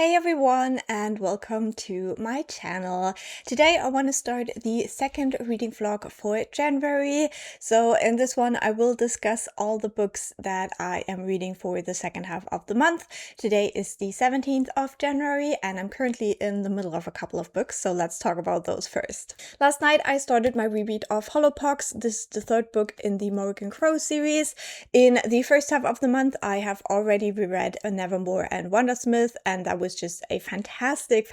Hey everyone, and welcome to my channel. Today I want to start the second reading vlog for January. So in this one I will discuss all the books that I am reading for the second half of the month. Today is the 17th of January and I'm currently in the middle of a couple of books, so let's talk about those first. Last night I started my reread of Hollowpox. This is the third book in the Morrigan Crow series. In the first half of the month I have already reread Nevermore and Wondersmith, and that was just a fantastic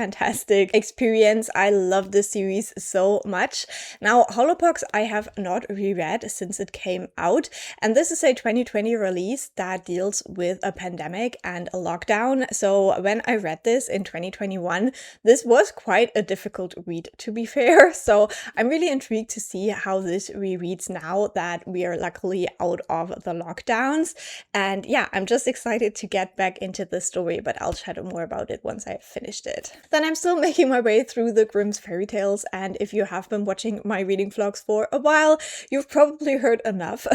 experience. I love this series so much. Now, Hollowpox I have not reread since it came out, and this is a 2020 release that deals with a pandemic and a lockdown. So when I read this in 2021, this was quite a difficult read, to be fair. So I'm really intrigued to see how this rereads now that we are luckily out of the lockdowns. And yeah, I'm just excited to get back into the story, but I'll chat more about it once I've finished it. Then I'm still making my way through the Grimm's Fairytales, and if you have been watching my reading vlogs for a while, you've probably heard enough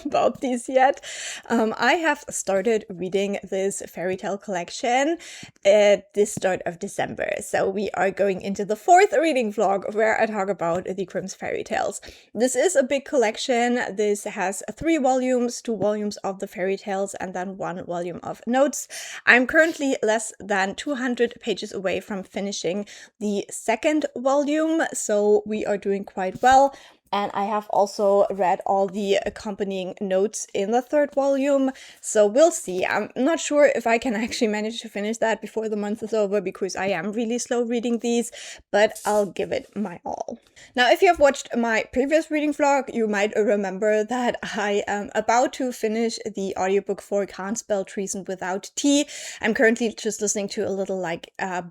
about these yet. I have started reading this fairy tale collection at the start of December, so we are going into the fourth reading vlog where I talk about the Grimm's Fairytales. This is a big collection. This has 3 volumes, 2 volumes of the fairy tales and then 1 volume of notes. I'm currently less than 200 pages away from finishing the second volume, so we are doing quite well. And I have also read all the accompanying notes in the third volume, so we'll see. I'm not sure if I can actually manage to finish that before the month is over, because I am really slow reading these, but I'll give it my all. Now, if you have watched my previous reading vlog, you might remember that I am about to finish the audiobook for Can't Spell Treason Without T. I'm currently just listening to a little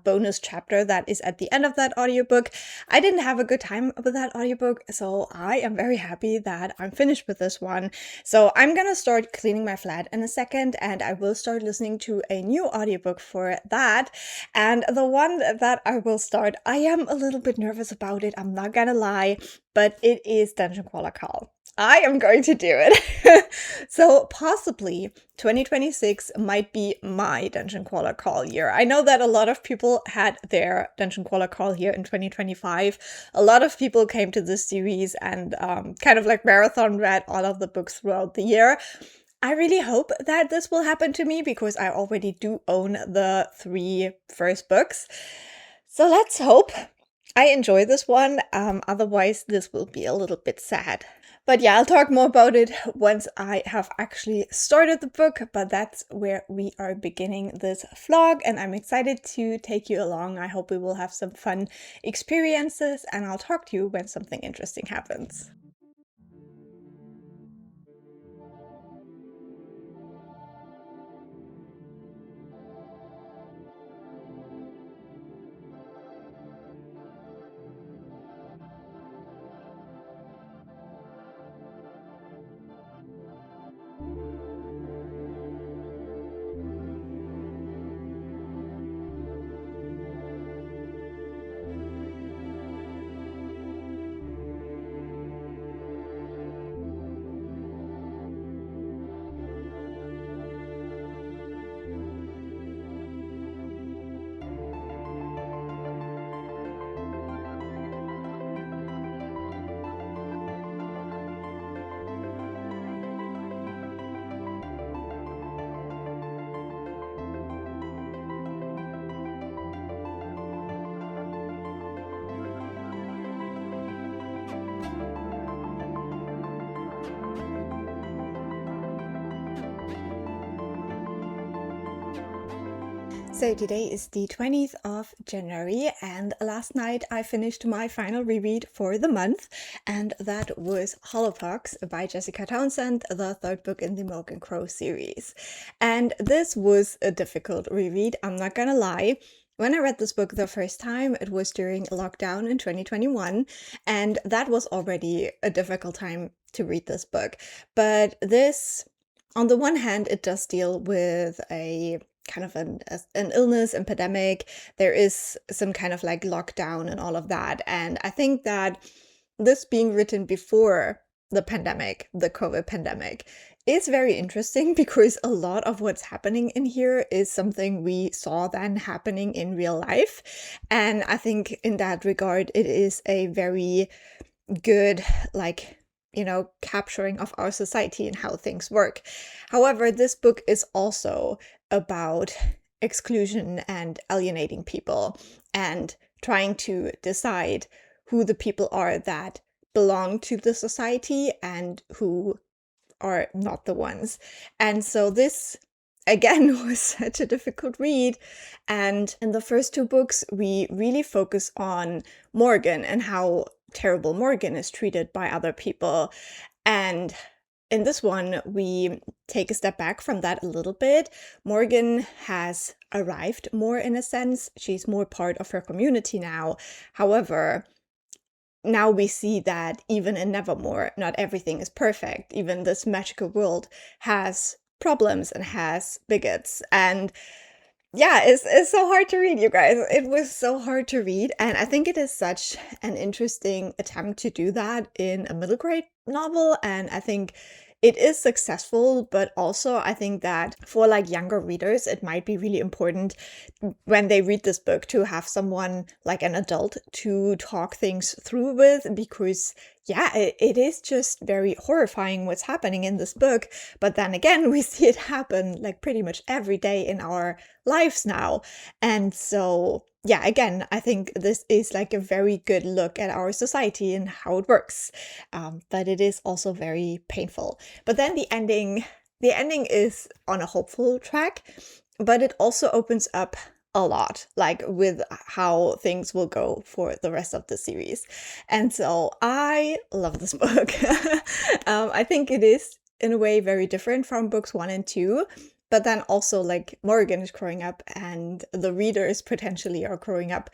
bonus chapter that is at the end of that audiobook. I didn't have a good time with that audiobook, so I am very happy that I'm finished with this one. So I'm gonna start cleaning my flat in a second, and I will start listening to a new audiobook for that. And the one that I will start, I am a little bit nervous about it, I'm not gonna lie, but it is Dungeon Crawler Call. I am going to do it. So possibly 2026 might be my Dungeon Crawler Call year. I know that a lot of people had their Dungeon Crawler Call here in 2025. A lot of people came to this series and kind of like marathon read all of the books throughout the year. I really hope that this will happen to me because I already do own the 3 first books. So let's hope I enjoy this one. Otherwise, this will be a little bit sad. But yeah, I'll talk more about it once I have actually started the book, but that's where we are beginning this vlog, and I'm excited to take you along. I hope we will have some fun experiences, and I'll talk to you when something interesting happens. So today is the 20th of January, and last night I finished my final reread for the month, and that was Hollowpox by Jessica Townsend, the third book in the Morrigan Crow series. And this was a difficult reread, I'm not gonna lie. When I read this book the first time, it was during lockdown in 2021, and that was already a difficult time to read this book. But this, on the one hand, it does deal with a kind of an illness and pandemic. There is some kind of like lockdown and all of that. And I think that this being written before the pandemic, the COVID pandemic, is very interesting because a lot of what's happening in here is something we saw then happening in real life. And I think in that regard, it is a very good, like, capturing of our society and how things work. However, this book is also about exclusion and alienating people and trying to decide who the people are that belong to the society and who are not the ones. And so this again was such a difficult read. And in the first two books, we really focus on Morgan and how terrible Morgan is treated by other people. And in this one, we take a step back from that a little bit. Morgan has arrived more in a sense. She's more part of her community now. However, now we see that even in Nevermore, not everything is perfect. Even this magical world has problems and has bigots. And yeah, it's so hard to read, you guys. It was so hard to read. And I think it is such an interesting attempt to do that in a middle grade novel. And I think it is successful, but also I think that for like younger readers, it might be really important when they read this book to have someone like an adult to talk things through with, because yeah, it is just very horrifying what's happening in this book. But then again, we see it happen like pretty much every day in our lives now. And so, yeah, again, I think this is like a very good look at our society and how it works. But it is also very painful. But then the ending is on a hopeful track, but it also opens up a lot, like with how things will go for the rest of the series. And so I love this book. I think it is in a way very different from books 1 and 2. But then also like Morgan is growing up and the readers potentially are growing up.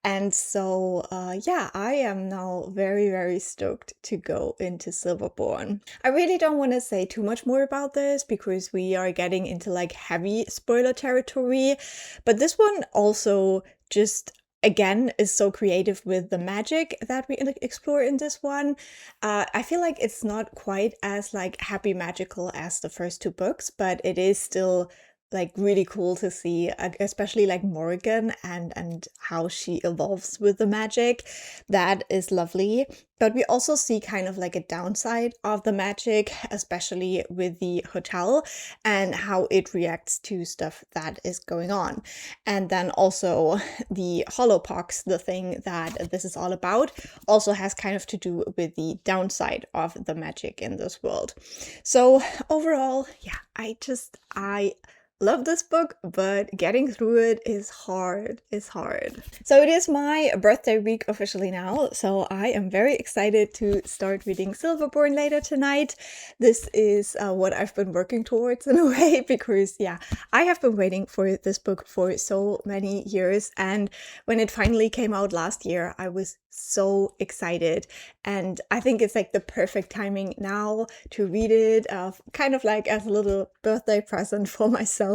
And so, yeah, I am now very, very stoked to go into Silverborn. I really don't want to say too much more about this because we are getting into like heavy spoiler territory. But this one also just again is so creative with the magic that we explore in this one. I feel like it's not quite as like happy magical as the first two books, but it is still like really cool to see, especially like Morgan and how she evolves with the magic. That is lovely. But we also see kind of like a downside of the magic, especially with the hotel and how it reacts to stuff that is going on. And then also the Hollowpox, the thing that this is all about, also has kind of to do with the downside of the magic in this world. So overall, yeah, I love this book, but getting through it is hard. So it is my birthday week officially now, so I am very excited to start reading Silverborn later tonight. This is what I've been working towards in a way, because yeah, I have been waiting for this book for so many years, and when it finally came out last year, I was so excited, and I think it's like the perfect timing now to read it, kind of like as a little birthday present for myself.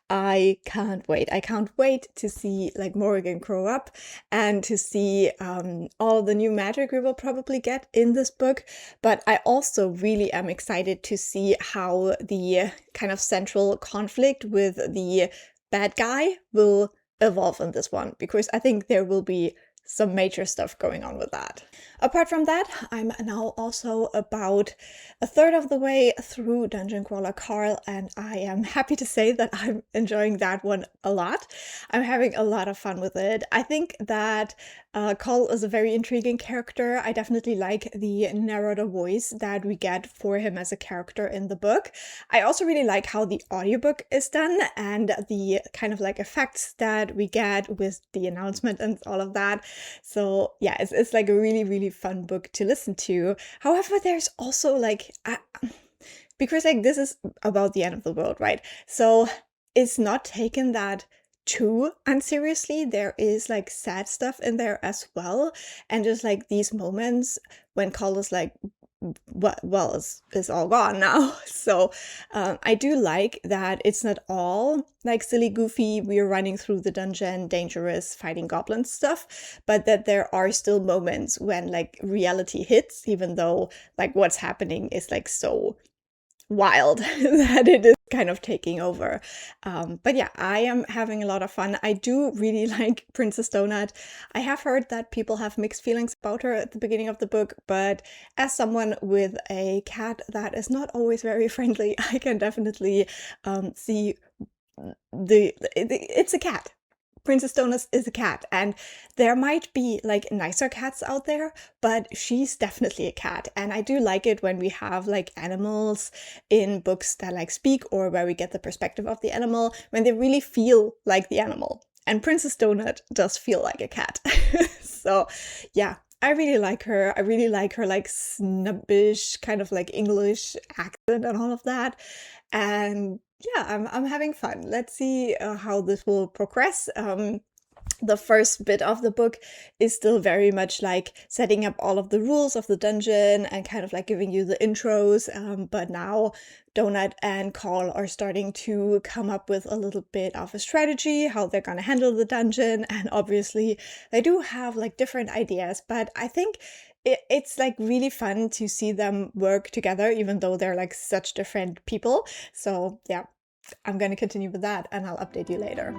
I can't wait to see like Morgan grow up and to see all the new magic we will probably get in this book. But I also really am excited to see how the kind of central conflict with the bad guy will evolve in this one, because I think there will be some major stuff going on with that. Apart from that, I'm now also about a third of the way through Dungeon Crawler Carl, and I am happy to say that I'm enjoying that one a lot. I'm having a lot of fun with it. I think that Carl is a very intriguing character. I definitely like the narrator voice that we get for him as a character in the book. I also really like how the audiobook is done and the kind of like effects that we get with the announcement and all of that. So yeah, it's like a really, really fun book to listen to. However, there's also like, because like this is about the end of the world, right? So it's not taken that too unseriously. There is like sad stuff in there as well. And just like these moments when Cole is like, well, it's all gone now. So I do like that it's not all like silly, goofy, we're running through the dungeon, dangerous, fighting goblins stuff, but that there are still moments when like reality hits, even though like what's happening is like so wild that it is kind of taking over. But yeah, I am having a lot of fun. I do really like Princess Donut. I have heard that people have mixed feelings about her at the beginning of the book, but as someone with a cat that is not always very friendly, I can definitely see it's a cat. Princess Donut is a cat, and there might be like nicer cats out there, but she's definitely a cat. And I do like it when we have like animals in books that like speak, or where we get the perspective of the animal, when they really feel like the animal. And Princess Donut does feel like a cat. So yeah, I really like her. I really like her like snubbish kind of like English accent and all of that. And yeah, I'm having fun. Let's see how this will progress. The first bit of the book is still very much like setting up all of the rules of the dungeon and kind of like giving you the intros. But now Donut and Carl are starting to come up with a little bit of a strategy, how they're going to handle the dungeon. And obviously they do have like different ideas, but I think it's like really fun to see them work together, even though they're like such different people. So yeah, I'm going to continue with that and I'll update you later.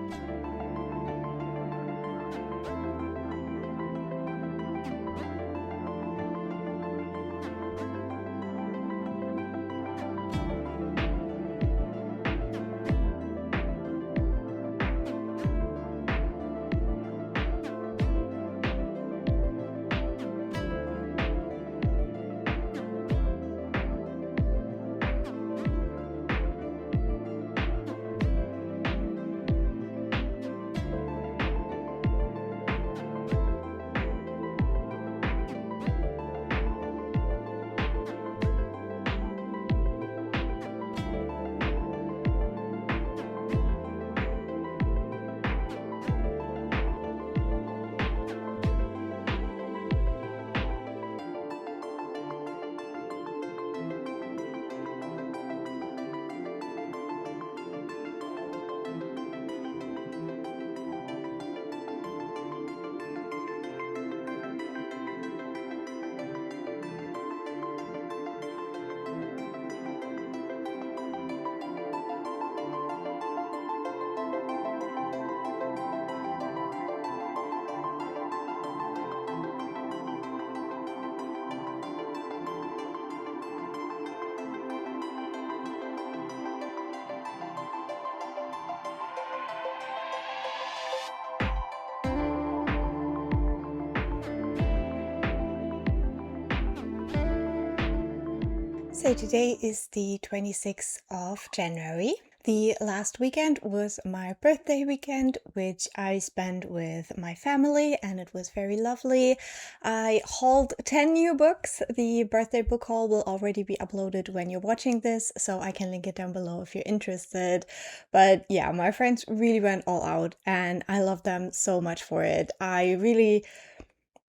So today is the 26th of January. The last weekend was my birthday weekend, which I spent with my family, and it was very lovely. I hauled 10 new books. The birthday book haul will already be uploaded when you're watching this, so I can link it down below if you're interested. But yeah, my friends really went all out, and I love them so much for it.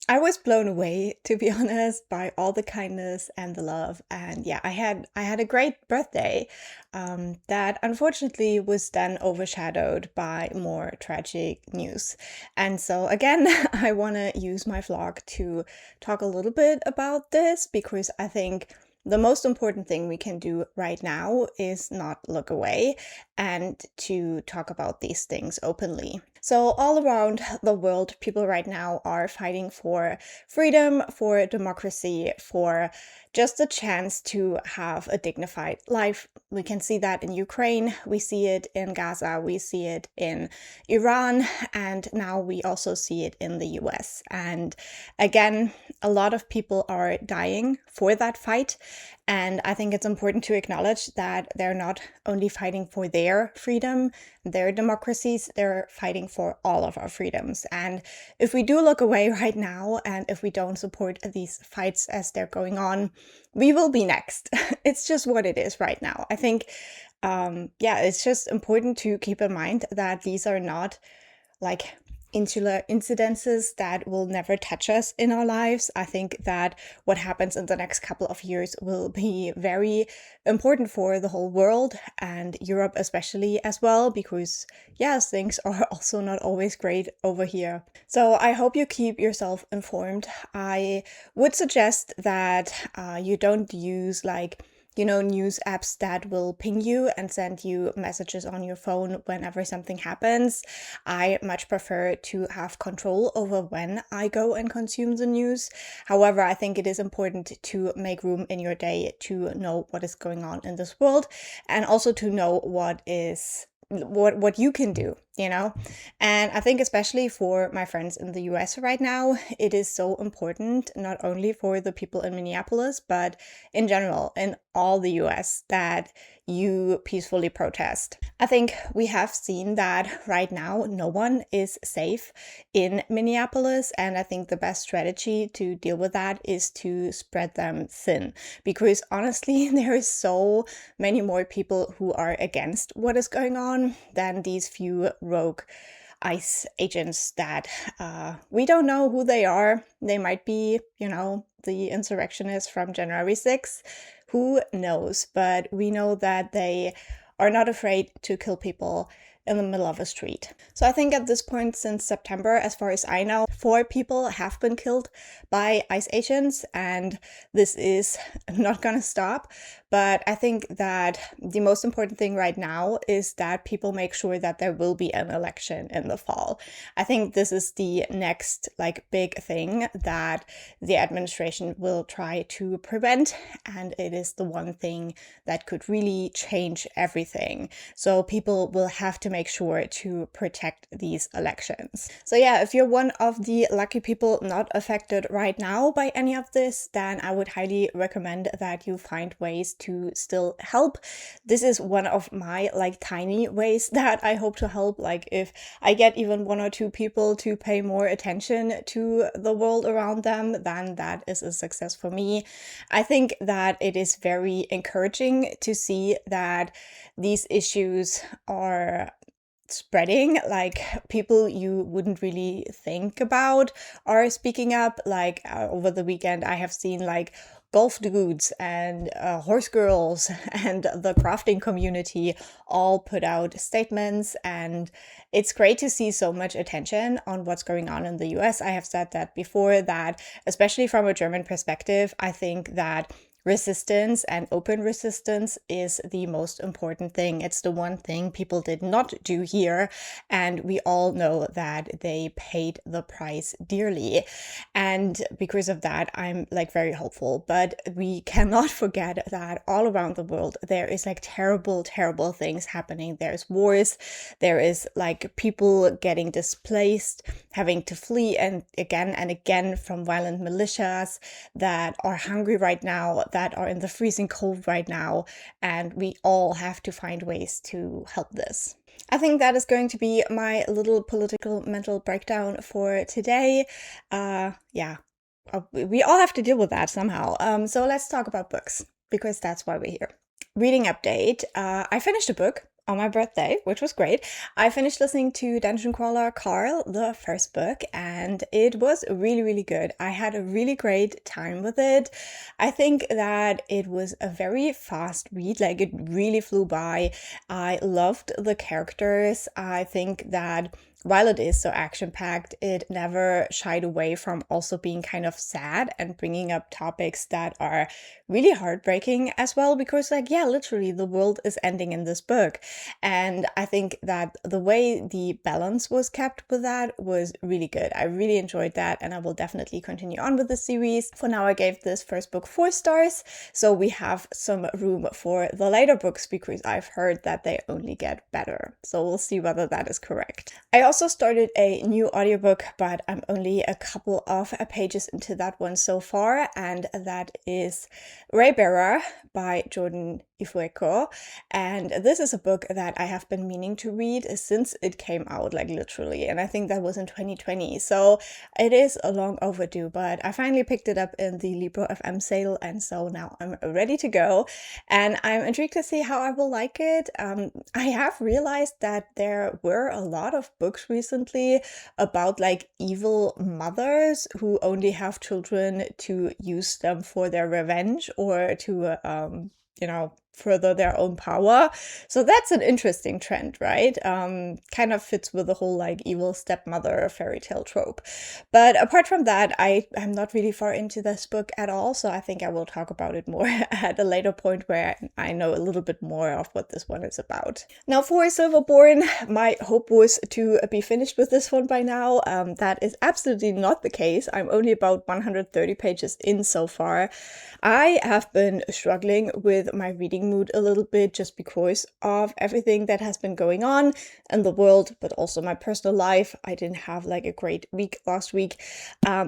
I was blown away, to be honest, by all the kindness and the love. And yeah, I had a great birthday that unfortunately was then overshadowed by more tragic news. And so again, I want to use my vlog to talk a little bit about this, because I think the most important thing we can do right now is not look away and to talk about these things openly. So all around the world, people right now are fighting for freedom, for democracy, for just a chance to have a dignified life. We can see that in Ukraine, we see it in Gaza, we see it in Iran, and now we also see it in the US. And again, a lot of people are dying for that fight. And I think it's important to acknowledge that they're not only fighting for their freedom, their democracies, they're fighting for all of our freedoms. And if we do look away right now, and if we don't support these fights as they're going on, we will be next. It's just what it is right now. I think, yeah, it's just important to keep in mind that these are not like insular incidences that will never touch us in our lives. I think that what happens in the next couple of years will be very important for the whole world, and Europe especially as well, because yes, things are also not always great over here. So I hope you keep yourself informed. I would suggest that you don't use like news apps that will ping you and send you messages on your phone whenever something happens. I much prefer to have control over when I go and consume the news. However, I think it is important to make room in your day to know what is going on in this world, and also to know what you can do, And I think especially for my friends in the US right now, it is so important, not only for the people in Minneapolis, but in general, in all the US, that you peacefully protest. I think we have seen that right now no one is safe in Minneapolis, and I think the best strategy to deal with that is to spread them thin, because honestly, there is so many more people who are against what is going on than these few rogue ICE agents that we don't know who they are. They might be, the insurrectionists from January 6th. Who knows? But we know that they are not afraid to kill people in the middle of a street. So I think at this point, since September, as far as I know, 4 people have been killed by ICE agents, and this is not gonna stop. But I think that the most important thing right now is that people make sure that there will be an election in the fall. I think this is the next big thing that the administration will try to prevent, and it is the one thing that could really change everything. So people will have to make sure to protect these elections. So yeah, if you're one of the lucky people not affected right now by any of this, then I would highly recommend that you find ways to still help. This is one of my tiny ways that I hope to help. If I get even 1 or 2 people to pay more attention to the world around them, then that is a success for me. I think that it is very encouraging to see that these issues are spreading. People you wouldn't really think about are speaking up. Over the weekend, I have seen golf dudes and horse girls and the crafting community all put out statements, and it's great to see so much attention on what's going on in the US. I have said that before, that especially from a German perspective, I think that resistance and open resistance is the most important thing. It's the one thing people did not do here, and we all know that they paid the price dearly. And because of that, I'm very hopeful. But we cannot forget that all around the world, there is terrible, terrible things happening. There's wars, there is people getting displaced, having to flee and again from violent militias that are hungry right now, that are in the freezing cold right now, and we all have to find ways to help this. I think that is going to be my little political mental breakdown for today. We all have to deal with that somehow. So let's talk about books, because that's why we're here. Reading update. I finished a book on my birthday, which was great. I finished listening to Dungeon Crawler Carl, the first book, and it was really, really good. I had a really great time with it. I think that it was a very fast read, it really flew by. I loved the characters. I think that while it is so action-packed, it never shied away from also being kind of sad and bringing up topics that are really heartbreaking as well, because literally the world is ending in this book. And I think that the way the balance was kept with that was really good. I really enjoyed that, and I will definitely continue on with the series. For now, I gave this first book 4 stars, so we have some room for the later books, because I've heard that they only get better. So we'll see whether that is correct. I also started a new audiobook, but I'm only a couple of pages into that one so far, and that is Raybearer by Jordan Ifueko. And this is a book that I have been meaning to read since it came out, literally, and I think that was in 2020, so it is a long overdue, but I finally picked it up in the Libro FM sale, and so now I'm ready to go, and I'm intrigued to see how I will like it. I have realized that there were a lot of books recently about evil mothers who only have children to use them for their revenge, or to further their own power. So that's an interesting trend, right? Kind of fits with the whole like evil stepmother fairy tale trope. But apart from that, I'm not really far into this book at all, so I think I will talk about it more at a later point where I know a little bit more of what this one is about. Now for Silverborn, my hope was to be finished with this one by now. That is absolutely not the case. I'm only about 130 pages in so far. I have been struggling with my reading mood a little bit just because of everything that has been going on in the world, but also my personal life. I didn't have like a great week last week.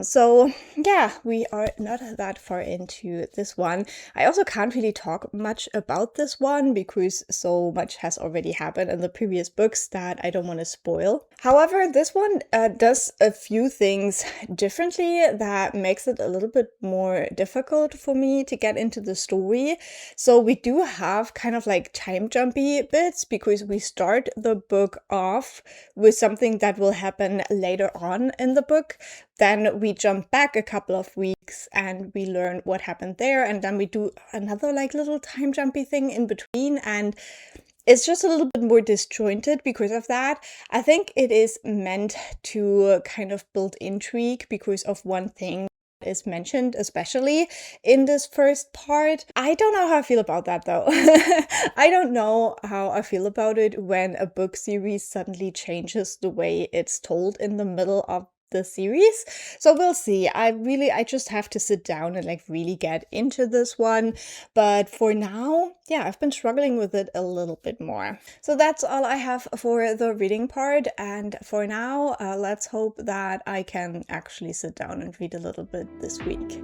So yeah, we are not that far into this one. I also can't really talk much about this one because so much has already happened in the previous books that I don't want to spoil. However, this one does a few things differently that makes it a little bit more difficult for me to get into the story. So we do have kind of like time jumpy bits because we start the book off with something that will happen later on in the book. Then we jump back a couple of weeks and we learn what happened there. And then we do another like little time jumpy thing in between. And it's just a little bit more disjointed because of that. I think it is meant to kind of build intrigue because of one thing is mentioned, especially in this first part. I don't know how I feel about that though. I don't know how I feel about it when a book series suddenly changes the way it's told in the middle of the series. So we'll see. I just have to sit down and like really get into this one. But for now, yeah, I've been struggling with it a little bit more. So that's all I have for the reading part. And for now, let's hope that I can actually sit down and read a little bit this week.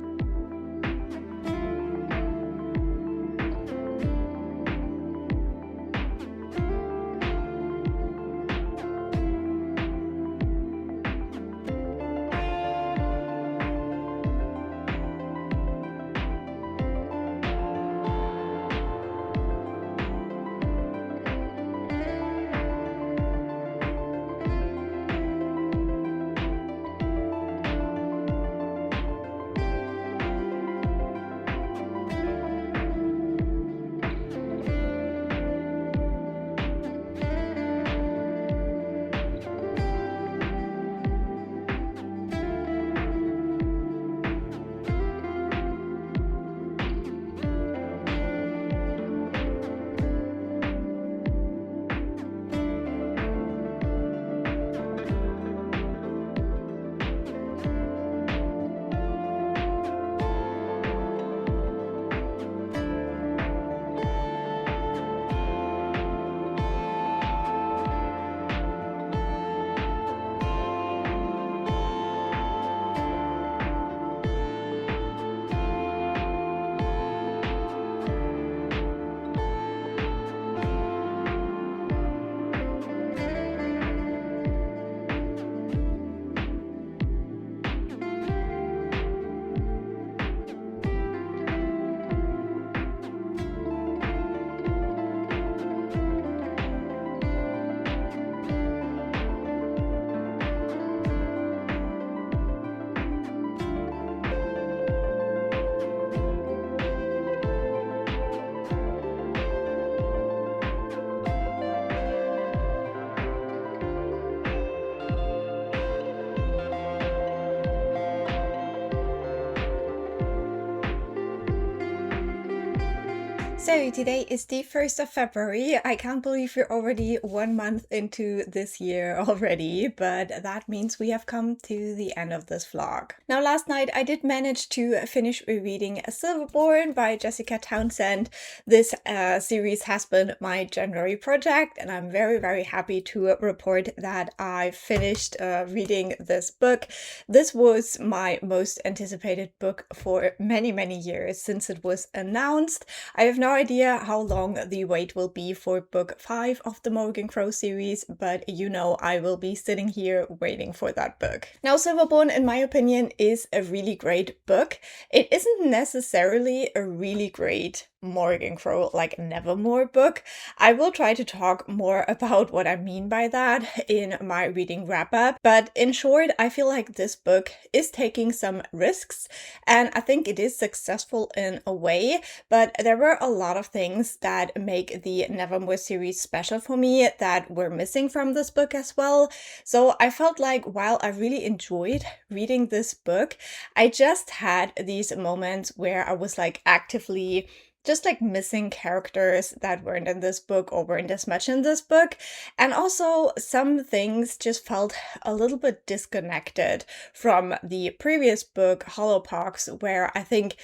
So today is the 1st of February. I can't believe we're already 1 month into this year already, but that means we have come to the end of this vlog. Now last night I did manage to finish rereading Silverborn by Jessica Townsend. This series has been my January project and I'm very happy to report that I finished reading this book. This was my most anticipated book for many years since it was announced. I have no idea how long the wait will be for book 5 of the Morgan Crow series, but you know I will be sitting here waiting for that book. Now Silverborn, in my opinion, is a really great book. It isn't necessarily a really great Morgan Crow like Nevermore book. I will try to talk more about what I mean by that in my reading wrap up, but in short, I feel like this book is taking some risks and I think it is successful in a way, but there were a lot of things that make the Nevermore series special for me that were missing from this book as well. So I felt like while I really enjoyed reading this book, I just had these moments where I was like actively just like missing characters that weren't in this book or weren't as much in this book. And also some things just felt a little bit disconnected from the previous book, Hollowpox, where I think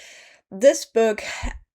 this book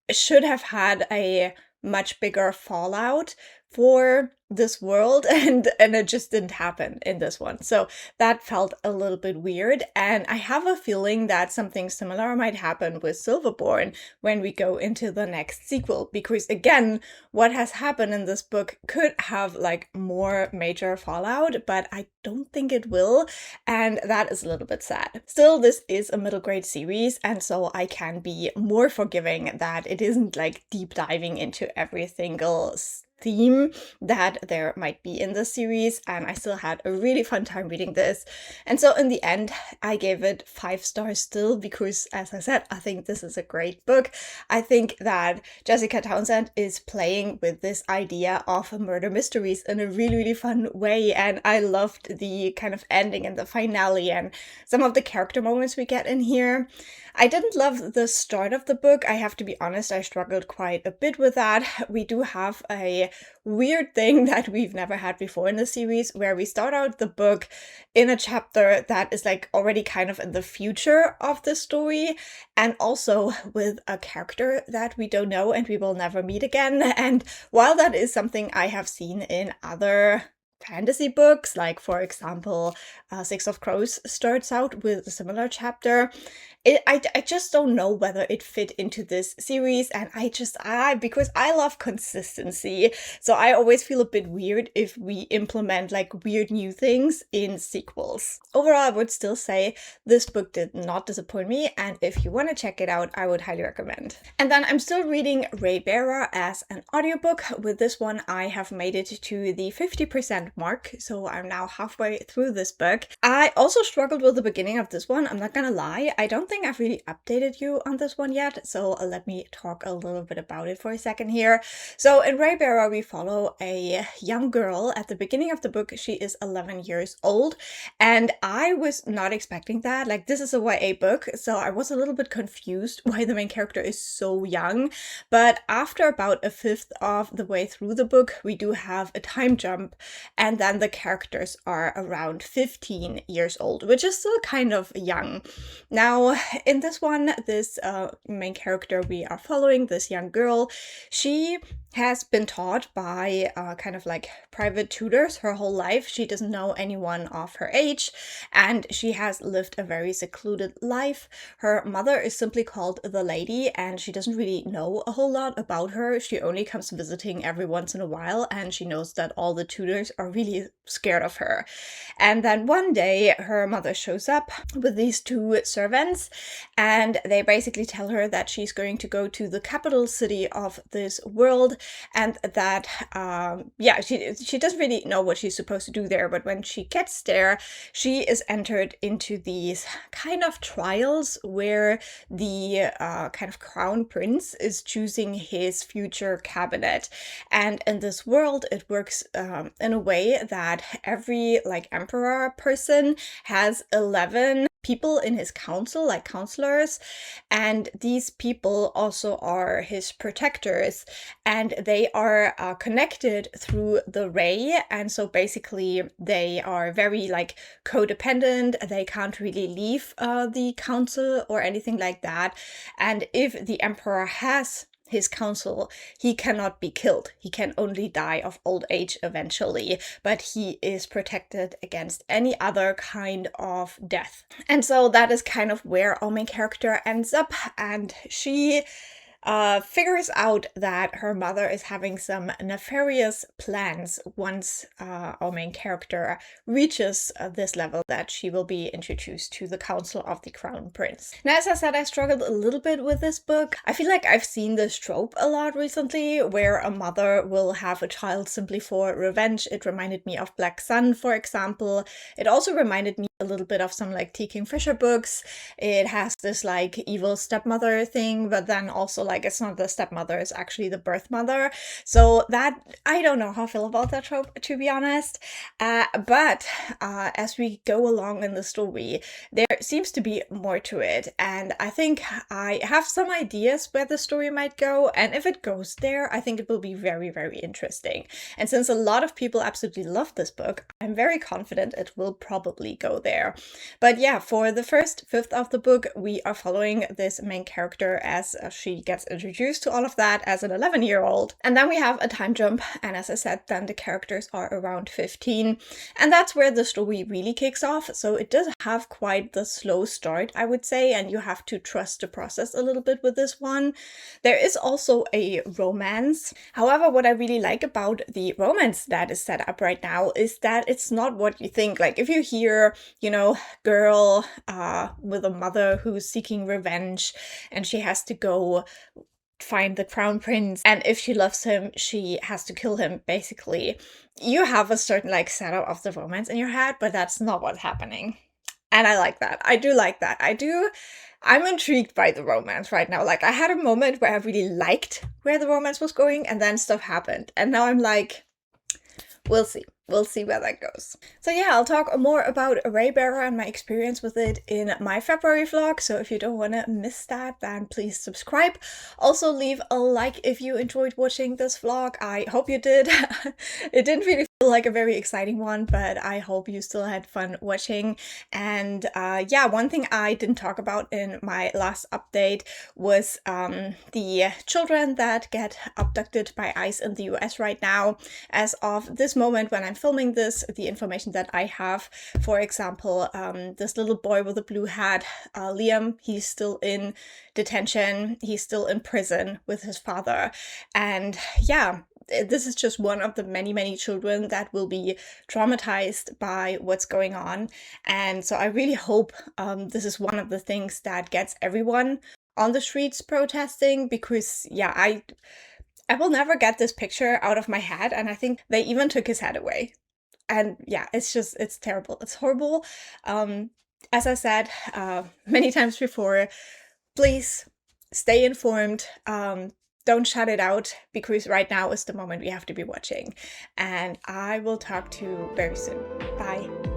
should have had a much bigger fallout for this world, and it just didn't happen in this one. So that felt a little bit weird, and I have a feeling that something similar might happen with Silverborn when we go into the next sequel, because again, what has happened in this book could have like more major fallout, but I don't think it will, and that is a little bit sad. Still, this is a middle grade series, and so I can be more forgiving that it isn't like deep diving into every single theme that there might be in the series, and I still had a really fun time reading this. And so in the end, I gave it 5 stars still, because as I said, I think this is a great book. I think that Jessica Townsend is playing with this idea of murder mysteries in a really, really fun way, and I loved the kind of ending and the finale and some of the character moments we get in here. I didn't love the start of the book, I have to be honest, I struggled quite a bit with that. We do have a weird thing that we've never had before in the series, where we start out the book in a chapter that is like already kind of in the future of the story, and also with a character that we don't know and we will never meet again. And while that is something I have seen in other fantasy books, like for example, Six of Crows starts out with a similar chapter, I just don't know whether it fit into this series, and because I love consistency, so I always feel a bit weird if we implement like weird new things in sequels. Overall, I would still say this book did not disappoint me, and if you want to check it out, I would highly recommend. And then I'm still reading Raybearer as an audiobook. With this one, I have made it to the 50% mark, so I'm now halfway through this book. I also struggled with the beginning of this one, I'm not gonna lie. I don't think I've really updated you on this one yet, so let me talk a little bit about it for a second here. So in Raybearer, we follow a young girl. At the beginning of the book, she is 11 years old, and I was not expecting that. Like, this is a YA book, so I was a little bit confused why the main character is so young, but after about a fifth of the way through the book, we do have a time jump, and then the characters are around 15 years old, which is still kind of young. Now, in this one, this main character we are following, this young girl, she has been taught by kind of like private tutors her whole life. She doesn't know anyone of her age, and she has lived a very secluded life. Her mother is simply called the Lady, and she doesn't really know a whole lot about her. She only comes visiting every once in a while, and she knows that all the tutors are really scared of her. And then one day, her mother shows up with these 2 servants, and they basically tell her that she's going to go to the capital city of this world, and that she doesn't really know what she's supposed to do there, but when she gets there, she is entered into these kind of trials where the kind of crown prince is choosing his future cabinet. And in this world, it works in a way that every like emperor person has 11 people in his council, like counselors, and these people also are his protectors, and they are connected through the ray, and so basically they are very like codependent. They can't really leave the council or anything like that, and if the emperor has his council, he cannot be killed. He can only die of old age eventually, but he is protected against any other kind of death. And so that is kind of where our main character ends up, and she figures out that her mother is having some nefarious plans once our main character reaches this level, that she will be introduced to the Council of the Crown Prince. Now, as I said, I struggled a little bit with this book. I feel like I've seen this trope a lot recently, where a mother will have a child simply for revenge. It reminded me of Black Sun, for example. It also reminded me a little bit of some like T. Kingfisher books. It has this like evil stepmother thing, but then also like it's not the stepmother, it's actually the birth mother. So that, I don't know how I feel about that trope, to be honest. But as we go along in the story, there seems to be more to it, and I think I have some ideas where the story might go, and if it goes there, I think it will be very, very interesting. And since a lot of people absolutely love this book, I'm very confident it will probably go there. But yeah, for the first fifth of the book, we are following this main character as she gets introduced to all of that as an 11-year-old. And then we have a time jump, and as I said, then the characters are around 15, and that's where the story really kicks off. So it does have quite the slow start, I would say, and you have to trust the process a little bit with this one. There is also a romance. However, what I really like about the romance that is set up right now is that it's not what you think. Like if you hear, you know, girl with a mother who's seeking revenge and she has to go find the crown prince, and if she loves him, she has to kill him, basically. You have a certain like setup of the romance in your head, but that's not what's happening. And I like that. I do like that. I'm intrigued by the romance right now. Like I had a moment where I really liked where the romance was going, and then stuff happened. And now I'm like, we'll see. We'll see where that goes. So yeah, I'll talk more about Raybearer and my experience with it in my February vlog. So if you don't want to miss that, then please subscribe. Also leave a like if you enjoyed watching this vlog. I hope you did. It didn't really feel like a very exciting one, but I hope you still had fun watching. And yeah, one thing I didn't talk about in my last update was the children that get abducted by ICE in the US right now. As of this moment when I'm filming this, the information that I have, for example, this little boy with a blue hat, Liam, he's still in detention, he's still in prison with his father, and yeah, this is just one of the many, many children that will be traumatized by what's going on. And so I really hope this is one of the things that gets everyone on the streets protesting, because yeah, I will never get this picture out of my head, and I think they even took his head away. And yeah, it's terrible. It's horrible. As I said many times before, please stay informed. Don't shut it out, because right now is the moment we have to be watching. And I will talk to you very soon. Bye.